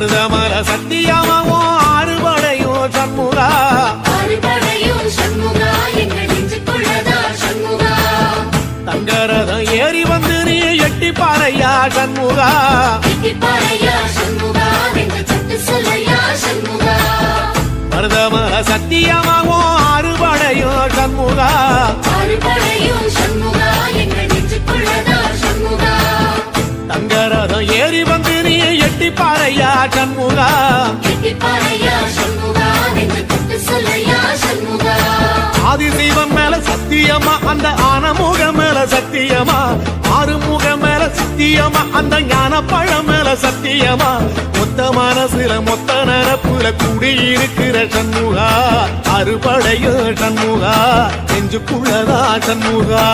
மருதமர சத்தியமாவோ ஆறுபடையும் சண்முகா தங்கரதம் ஏறி வந்து நீ எட்டிப்பாறையா சண்முகா மருதமர சத்தியமாவோ ஆறுபடையும் சண்முகா தங்கரதம் ஏறி வந்து நீ எட்டிப்பாறையா சண்முகா ஆதிசைவம் மேல சத்தியமா அந்த ஆனமுகம் மேல சத்தியமா ஆறுமுகம் மேல சத்தியமா அந்த ஞான பழம் மேல சத்தியமா மொத்த மனசுல மொத்த நரப்புல குடியிருக்கிற சண்முகா அறுபடையும் சண்முகா நெஞ்சுக்குள்ளதா சண்முகா